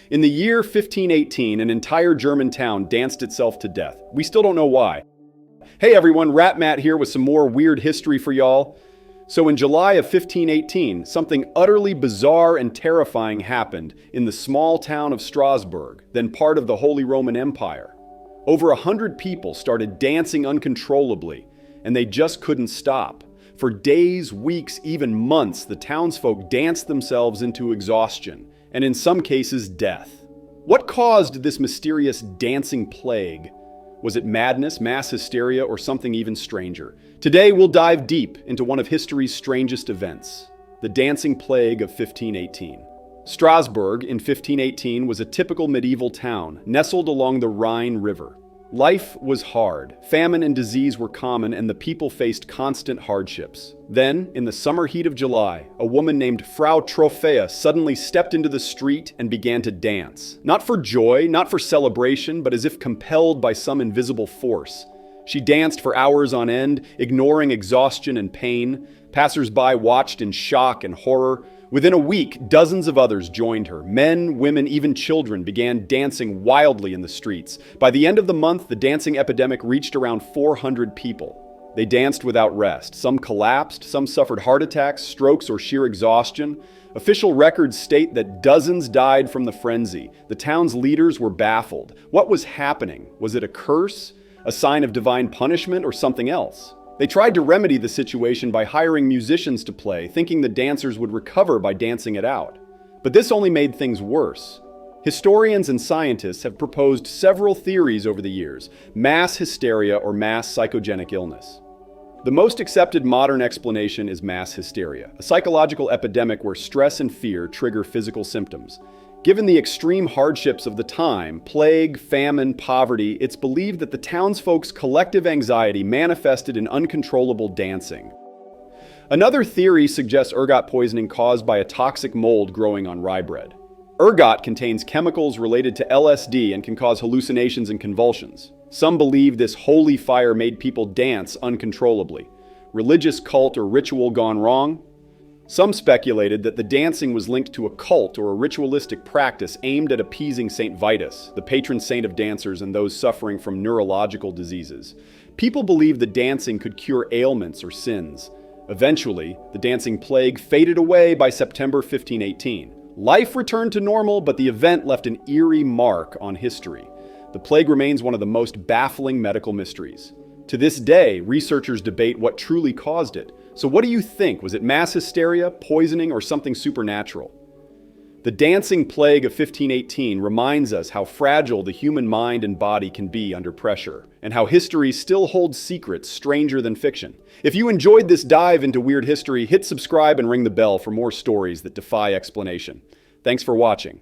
In the year 1518, an entire German town danced itself to death. We still don't know why. Hey everyone, Rat Matt here with some more weird history for y'all. So in July of 1518, something utterly bizarre and terrifying happened in the small town of Strasbourg, then part of the Holy Roman Empire. Over 100 people started dancing uncontrollably, and they just couldn't stop. For days, weeks, even months, the townsfolk danced themselves into exhaustion, and in some cases, death. What caused this mysterious dancing plague? Was it madness, mass hysteria, or something even stranger? Today, we'll dive deep into one of history's strangest events, the Dancing Plague of 1518. Strasbourg in 1518 was a typical medieval town, nestled along the Rhine River. Life was hard. Famine and disease were common, and the people faced constant hardships. Then, in the summer heat of July, a woman named Frau Trophäa suddenly stepped into the street and began to dance. Not for joy, not for celebration, but as if compelled by some invisible force. She danced for hours on end, ignoring exhaustion and pain. Passers-by watched in shock and horror. Within a week, dozens of others joined her. Men, women, even children began dancing wildly in the streets. By the end of the month, the dancing epidemic reached around 400 people. They danced without rest. Some collapsed, some suffered heart attacks, strokes, or sheer exhaustion. Official records state that dozens died from the frenzy. The town's leaders were baffled. What was happening? Was it a curse, a sign of divine punishment, or something else? They tried to remedy the situation by hiring musicians to play, thinking the dancers would recover by dancing it out. But this only made things worse. Historians and scientists have proposed several theories over the years: mass hysteria or mass psychogenic illness. The most accepted modern explanation is mass hysteria, a psychological epidemic where stress and fear trigger physical symptoms. Given the extreme hardships of the time, plague, famine, poverty, it's believed that the townsfolk's collective anxiety manifested in uncontrollable dancing. Another theory suggests ergot poisoning caused by a toxic mold growing on rye bread. Ergot contains chemicals related to LSD and can cause hallucinations and convulsions. Some believe this holy fire made people dance uncontrollably. Religious cult or ritual gone wrong? Some speculated that the dancing was linked to a cult or a ritualistic practice aimed at appeasing Saint Vitus, the patron saint of dancers and those suffering from neurological diseases. People believed the dancing could cure ailments or sins. Eventually, the dancing plague faded away by September 1518. Life returned to normal, but the event left an eerie mark on history. The plague remains one of the most baffling medical mysteries. To this day, researchers debate what truly caused it. So what do you think? Was it mass hysteria, poisoning, or something supernatural? The dancing plague of 1518 reminds us how fragile the human mind and body can be under pressure, and how history still holds secrets stranger than fiction. If you enjoyed this dive into weird history, hit subscribe and ring the bell for more stories that defy explanation. Thanks for watching.